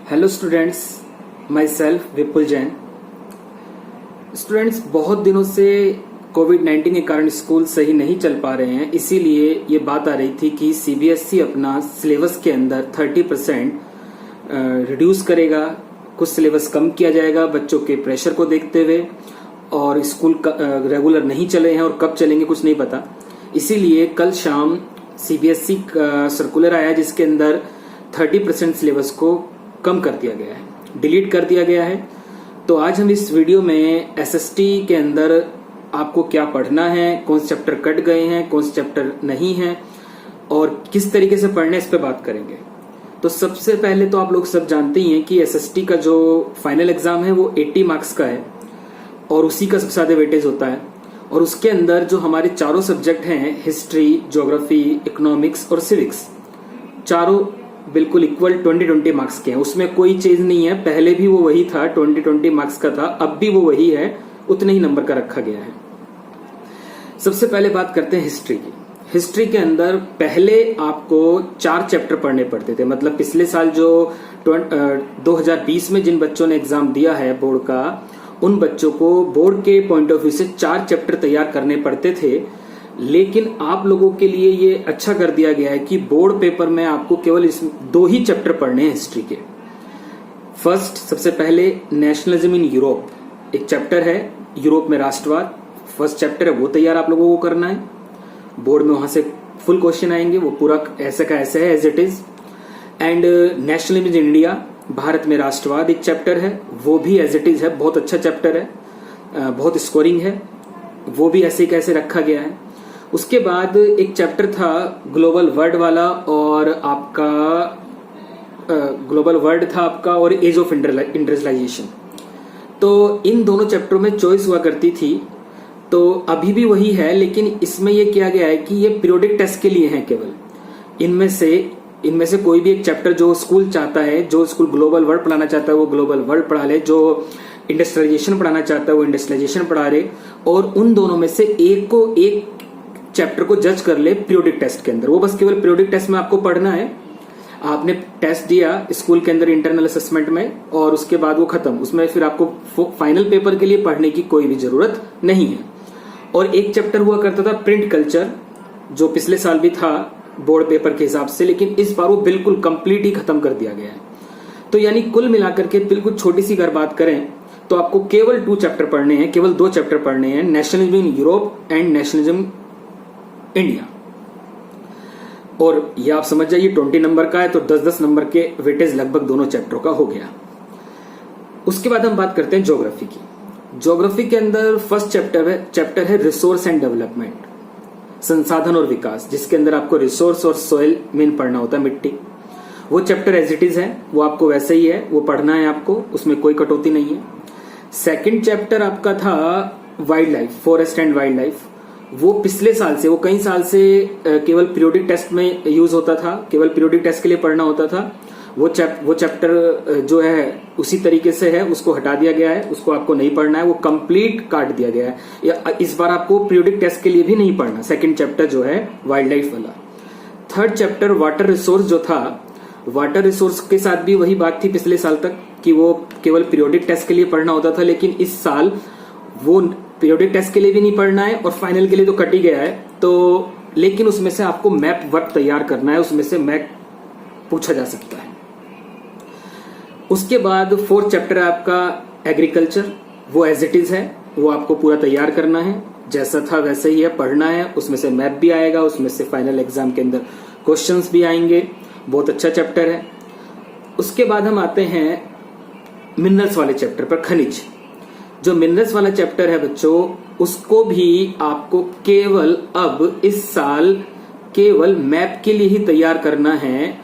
Hello students, my self Vipul Jain. Students, बहुत दिनों से कोविड-19 के कारण स्कूल सही नहीं चल पा रहे हैं, इसीलिए ये बात आ रही थी कि सीबीएसई अपना सिलेबस के अंदर 30% रिड्यूस करेगा, कुछ सिलेबस कम किया जाएगा बच्चों के प्रेशर को देखते हुए। और स्कूल रेगुलर नहीं चले हैं और कब चलेंगे कुछ नहीं पता, इसीलिए कल शाम सीबीएसई का सर्कुलर आया जिसके अंदर 30% सिलेबस को कम कर दिया गया है, डिलीट कर दिया गया है। तो आज हम इस वीडियो में एसएसटी के अंदर आपको क्या पढ़ना है, कौन से चैप्टर कट गए हैं, कौन से चैप्टर नहीं हैं और किस तरीके से पढ़ना है, इस पे बात करेंगे। तो सबसे पहले तो आप लोग सब जानते ही हैं कि एसएसटी का जो फाइनल एग्जाम है वो 80 मार्क्स का है और उसी का सबसे ज्यादा वेटेज होता है। और उसके अंदर जो हमारे चारों सब्जेक्ट हैं, हिस्ट्री, ज्योग्राफी, इकोनॉमिक्स और सिविक्स, चारों बिल्कुल इक्वल 20-20 मार्क्स के हैं। उसमें कोई चेंज नहीं है, पहले भी वो वही था, 20-20 मार्क्स का था, अब भी वो वही है, उतने ही नंबर का रखा गया है। सबसे पहले बात करते हैं हिस्ट्री की। हिस्ट्री के अंदर पहले आपको 4 चैप्टर पढ़ने पड़ते थे, मतलब पिछले साल जो 2020 में जिन बच्चों ने एग्जाम दिया है बोर्ड का, उन बच्चों को बोर्ड के पॉइंट ऑफ व्यू से 4 चैप्टर तैयार करने पड़ते थे। लेकिन आप लोगों के लिए ये अच्छा कर दिया गया है कि बोर्ड पेपर में आपको केवल 2 ही चैप्टर पढ़ने हैं हिस्ट्री के। फर्स्ट, सबसे पहले नेशनलिज्म इन यूरोप, एक चैप्टर है यूरोप में राष्ट्रवाद, फर्स्ट चैप्टर है, वो तैयार आप लोगों को करना है। बोर्ड में वहां से फुल क्वेश्चन आएंगे, वो पूरा ऐसे का ऐसे है as it is. And nationalism in India, Bharat में राष्ट्रवाद, एक चैप्टर है, वो भी एज इट इज है, बहुत अच्छा चैप्टर है, बहुत स्कोरिंग है, वो भी ऐसे कैसे रखा गया है। उसके बाद एक चैप्टर था ग्लोबल वर्ल्ड वाला, और आपका ग्लोबल वर्ल्ड था आपका, और एज ऑफ इंडस्ट्रियलाइजेशन। तो इन दोनों चैप्टरों में चॉइस हुआ करती थी, तो अभी भी वही है, लेकिन इसमें यह किया गया है कि ये पीरियोडिक टेस्ट के लिए हैं केवल। इनमें से कोई भी एक चैप्टर जो स्कूल चाहता है, जो स्कूल ग्लोबल वर्ल्ड पढ़ाना चाहता है वो ग्लोबल वर्ल्ड पढ़ा ले, जो इंडस्ट्रियलाइजेशन पढ़ाना चाहता है वो इंडस्ट्रियलाइजेशन पढ़ा ले, और उन दोनों में से एक चैप्टर को जज कर ले पीरियोडिक टेस्ट के अंदर। वो बस केवल पीरियोडिक टेस्ट में आपको पढ़ना है। आपने टेस्ट दिया स्कूल के अंदर इंटरनल असेसमेंट में, और उसके बाद वो खत्म, उसमें फिर आपको फाइनल पेपर के लिए पढ़ने की कोई भी जरूरत नहीं है। और एक चैप्टर हुआ करता था प्रिंट कल्चर, जो पिछले साल भी था बोर्ड पेपर के हिसाब से, लेकिन इस बार वो बिल्कुल कंप्लीट ही खत्म कर दिया गया है। तो यानी कुल मिलाकर के बिल्कुल छोटी सी अगर बात करें तो आपको केवल 2 चैप्टर पढ़ने हैं, केवल 2 चैप्टर पढ़ने हैं, nationalism in Europe and nationalism India. और ये आप समझ जाइए 20 नंबर का है, तो 10-10 नंबर के वेटेज लगभग दोनों चैप्टरों का हो गया। उसके बाद हम बात करते हैं ज्योग्राफी की। ज्योग्राफी के अंदर फर्स्ट चैप्टर है रिसोर्स एंड डेवलपमेंट, संसाधन और विकास, जिसके अंदर आपको रिसोर्स और सोइल मेन पढ़ना होता है, मिट्टी। वो चैप्टर एज इट इज है, वो आपको वैसे ही है, वो पढ़ना है आपको, उसमें कोई कटौती नहीं है। सेकंड चैप्टर आपका था wild life, forest and wild life. वो पिछले साल से, वो कई साल से केवल पीरियोडिक टेस्ट में यूज होता था, केवल पीरियोडिक टेस्ट के लिए पढ़ना होता था। वो चैप्टर जो है उसी तरीके से है, उसको हटा दिया गया है, उसको आपको नहीं पढ़ना है, वो कंप्लीट काट दिया गया है। इस बार आपको पीरियोडिक टेस्ट के लिए भी नहीं पढ़ना। सेकंड चैप्टर जो है वाइल्ड लाइफ वाला। थर्ड चैप्टर वाटर रिसोर्स जो था, वाटर रिसोर्स के साथ भी वही बात थी पिछले साल तक कि वो केवल पीरियोडिक टेस्ट के लिए पढ़ना होता था, लेकिन इस साल वो पीरियोडिक टेस्ट के लिए भी नहीं पढ़ना है और फाइनल के लिए तो कट ही गया है। तो लेकिन उसमें से आपको मैप वर्क तैयार करना है, उसमें से मैप पूछा जा सकता है। उसके बाद 4th चैप्टर है आपका एग्रीकल्चर, वो एज इट इज है, वो आपको पूरा तैयार करना है, जैसा था वैसे ही है, पढ़ना है। उसमें से मैप भी आएगा, उसमें से फाइनल एग्जाम के अंदर क्वेश्चंस भी आएंगे, बहुत अच्छा चैप्टर है। उसके बाद हम आते हैं मिनरल्स वाले चैप्टर पर, खनिज। जो मिनरल्स वाला चैप्टर है बच्चों, उसको भी आपको केवल अब इस साल केवल मैप के लिए ही तैयार करना है।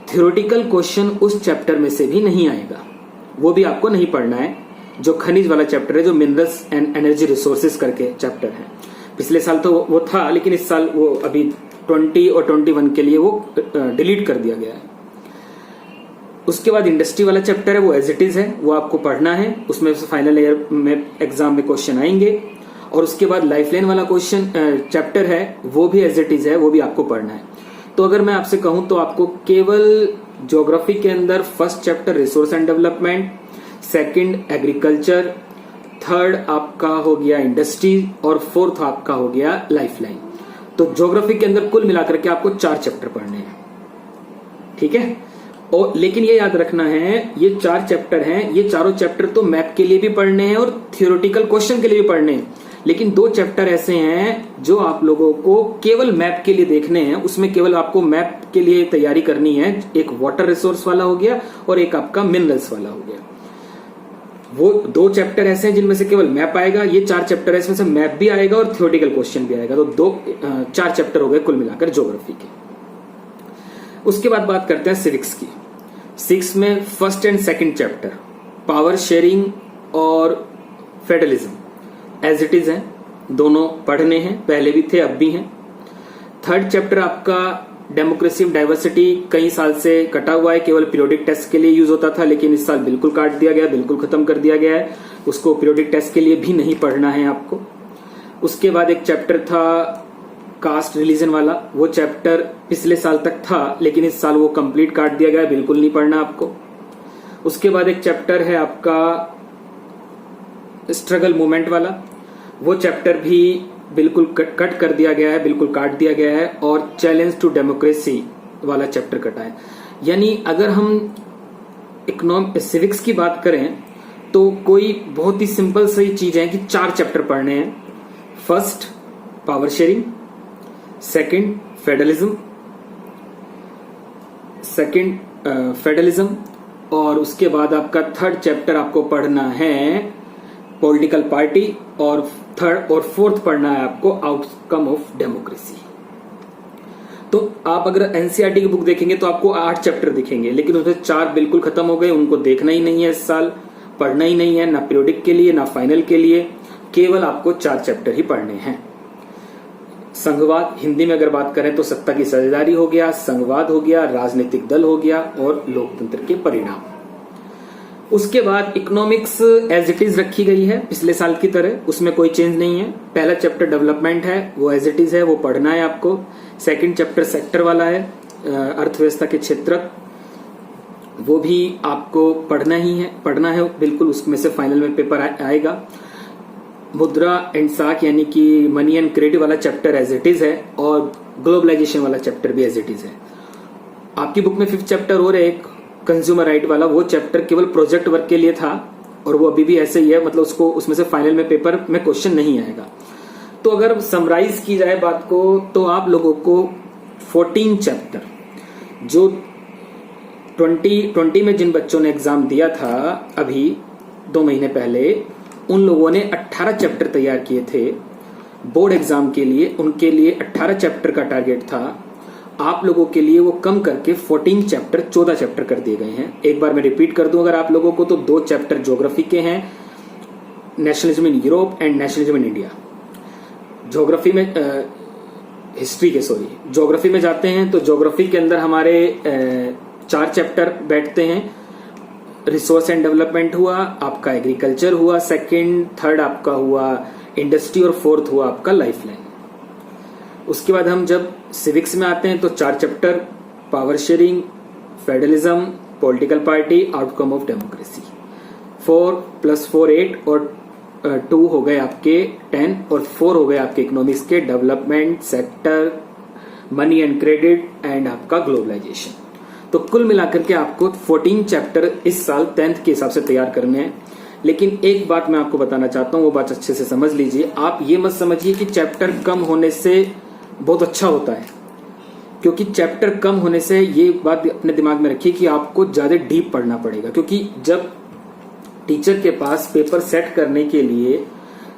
थ्योरेटिकल क्वेश्चन उस चैप्टर में से भी नहीं आएगा, वो भी आपको नहीं पढ़ना है। जो खनिज वाला चैप्टर है, जो मिनरल्स एंड एनर्जी रिसोर्सेज करके चैप्टर है, पिछले साल तो वो था, लेकिन इस साल वो अभी 20 और 21 के लिए वो डिलीट कर दिया गया है। उसके बाद इंडस्ट्री वाला चैप्टर है, वो एज इट इज है, वो आपको पढ़ना है, उसमें फाइनल ईयर में एग्जाम में क्वेश्चन आएंगे। और उसके बाद लाइफलाइन वाला क्वेश्चन चैप्टर है, वो भी एज इट इज है, वो भी आपको पढ़ना है। तो अगर मैं आपसे कहूं तो आपको केवल ज्योग्राफी के अंदर first chapter resource and development, second agriculture, third आपका हो गया इंडस्ट्री और फोर्थ आपका हो गया लाइफलाइन। तो ज्योग्राफी के अंदर कुल मिलाकर के आपको 4 चैप्टर पढ़ने हैं, ठीक है। और लेकिन ये याद रखना है, ये 4 चैप्टर हैं, ये चारों चैप्टर तो मैप के लिए भी पढ़ने हैं और थियोरेटिकल क्वेश्चन के लिए भी पढ़ने हैं। लेकिन 2 चैप्टर ऐसे हैं जो आप लोगों को केवल मैप के लिए देखने हैं, उसमें केवल आपको मैप के लिए तैयारी करनी है। एक वाटर रिसोर्स वाला हो गया और एक आपका मिनरल्स वाला हो गया। वो 2 चैप्टर ऐसे हैं जिनमें से केवल मैप आएगा, ये 4 चैप्टर है इसमें से मैप भी आएगा और थियोरेटिकल क्वेश्चन भी आएगा। तो 4 चैप्टर हो गए कुल मिलाकर ज्योग्राफी के। उसके बाद बात करते हैं सिविक्स की। सिक्स में first and second chapter power sharing और फेडरलिज्म एज इट इज है, दोनों पढ़ने हैं, पहले भी थे अब भी हैं। थर्ड चैप्टर आपका डेमोक्रेसी ऑफ डाइवर्सिटी कई साल से कटा हुआ है, केवल पीरियोडिक टेस्ट के लिए यूज होता था, लेकिन इस साल बिल्कुल काट दिया गया, बिल्कुल खत्म कर दिया गया है। उसको पीरियोडिक टेस्ट के लिए भी नहीं पढ़ना है आपको। उसके बाद एक चैप्टर था कास्ट रिलीजन वाला, वो चैप्टर पिछले साल तक था लेकिन इस साल वो कंप्लीट काट दिया गया, बिल्कुल नहीं पढ़ना आपको। उसके बाद एक चैप्टर है आपका स्ट्रगल मूवमेंट वाला, वो चैप्टर भी बिल्कुल कट कर दिया गया है, बिल्कुल काट दिया गया है। और चैलेंज टू डेमोक्रेसी वाला चैप्टर कटा है। यानी अगर हम सिविक्स की बात करें तो कोई बहुत ही सिंपल सी चीज है कि 4 चैप्टर पढ़ने हैं। First power sharing, second federalism और उसके बाद आपका थर्ड चैप्टर आपको पढ़ना है पॉलिटिकल पार्टी और थर्ड और फोर्थ पढ़ना है आपको आउटकम ऑफ डेमोक्रेसी। तो आप अगर एनसीईआरटी की बुक देखेंगे तो आपको 8 चैप्टर दिखेंगे, लेकिन उसमें 4 बिल्कुल खत्म हो गए, उनको देखना ही नहीं है इस साल, पढ़ना ही नहीं है, ना पीरियोडिक के लिए ना फाइनल के लिए, केवल आपको 4 चैप्टर ही पढ़ने हैं। संघवाद, हिंदी में अगर बात करें तो सत्ता की साझेदारी हो गया, संघवाद हो गया, राजनीतिक दल हो गया और लोकतंत्र के परिणाम। उसके बाद इकोनॉमिक्स एज इट इज रखी गई है पिछले साल की तरह, उसमें कोई चेंज नहीं है। पहला चैप्टर डेवलपमेंट है, वो एज इट इज है, वो पढ़ना है आपको। सेकंड चैप्टर सेक्टर वाला है, अर्थव्यवस्था के क्षेत्र, वो भी आपको पढ़ना है बिल्कुल, उसमें से फाइनल में पेपर आएगा। मुद्रा एंड साख यानी कि मनी एंड क्रेडिट वाला चैप्टर एज इट इज है और ग्लोबलाइजेशन वाला चैप्टर भी एज इट इज है। आपकी बुक में 5th चैप्टर और एक कंज्यूमर राइट वाला, वो चैप्टर केवल प्रोजेक्ट वर्क के लिए था और वो अभी भी ऐसे ही है, मतलब उसको उसमें से फाइनल में पेपर में क्वेश्चन नहीं आएगा। तो अगर समराइज की जाए बात को तो आप लोगों को 14 चैप्टर जो 2020 में जिन बच्चों ने एग्जाम दिया था अभी 2 महीने पहले, उन लोगों ने 18 चैप्टर तैयार किए थे बोर्ड एग्जाम के लिए, उनके लिए 18 चैप्टर का टारगेट था। आप लोगों के लिए वो कम करके 14 चैप्टर 14 चैप्टर कर दिए गए हैं। एक बार मैं रिपीट कर दूं अगर आप लोगों को, तो 2 चैप्टर ज्योग्राफी के हैं, nationalism in Europe and nationalism in India. Geography में ज्योग्राफी में जाते हैं तो ज्योग्राफी के अंदर हमारे 4 चैप्टर बैठते हैं। रिसोर्स एंड डेवलपमेंट हुआ, आपका एग्रीकल्चर हुआ, सेकंड थर्ड आपका हुआ इंडस्ट्री और फोर्थ हुआ आपका लाइफलाइन। उसके बाद हम जब सिविक्स में आते हैं तो 4 chapter power sharing, federalism, political party, outcome of democracy. 4 + 4 8 और 2 हो गए आपके 10 और 4 हो गए आपके इकोनॉमिक्स के development, sector, money and credit and आपका ग्लोबलाइजेशन। तो कुल मिलाकर के आपको 14 चैप्टर इस साल 10th के हिसाब से तैयार करने हैं। लेकिन एक बात मैं आपको बताना चाहता हूं, वो बात अच्छे से समझ लीजिए। आप ये मत समझिए कि चैप्टर कम होने से बहुत अच्छा होता है, क्योंकि चैप्टर कम होने से ये बात अपने दिमाग में रखिए कि आपको ज्यादा डीप पढ़ना पड़ेगा। क्योंकि जब टीचर के पास पेपर सेट करने के लिए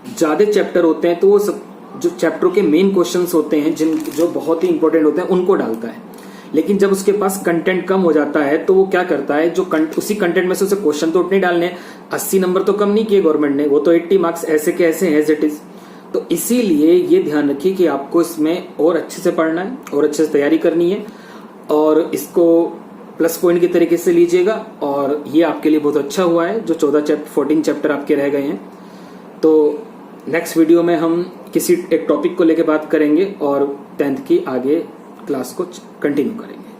ज्यादा चैप्टर होते हैं तो वो सब जो चैप्टरों के मेन क्वेश्चंस होते हैं जो बहुत ही इंपॉर्टेंट होते हैं उनको डालता है। लेकिन जब उसके पास कंटेंट कम हो जाता है तो वो क्या करता है, उसी कंटेंट में से उसे क्वेश्चन तो उतने डालने हैं। 80 नंबर तो कम नहीं किए गवर्नमेंट ने, वो तो 80 मार्क्स ऐसे के ऐसे एज इट इज। तो इसीलिए ये ध्यान रखिए कि आपको इसमें और अच्छे से पढ़ना है और अच्छे से तैयारी करनी है और इसको प्लस पॉइंट के तरीके से लीजिएगा। और ये आपके लिए बहुत अच्छा हुआ है जो 14 चैप्टर आपके रह गए हैं। तो नेक्स्ट वीडियो में हम किसी एक टॉपिक को लेकर बात करेंगे और 10th की आगे क्लास को कंटिन्यू करेंगे।